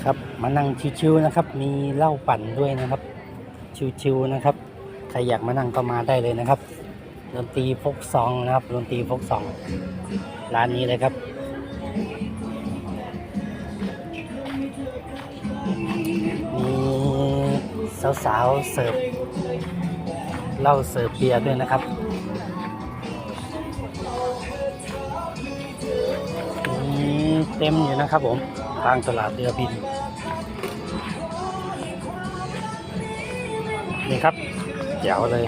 ครับมานั่งชิวๆนะครับมีเหล้าปั่นด้วยนะครับชิวๆนะครับใครอยากมานั่งก็มาได้เลยนะครับดนตรีฟกซองนะครับดนตรีฟกซองร้านนี้เลยครับมีสาวๆเสิร์ฟเหล้าเสิร์ฟเบียร์ด้วยนะครับมีเต็มอยู่นะครับผมทางตลาดเรือบินนี่ครับเจ๋วเลย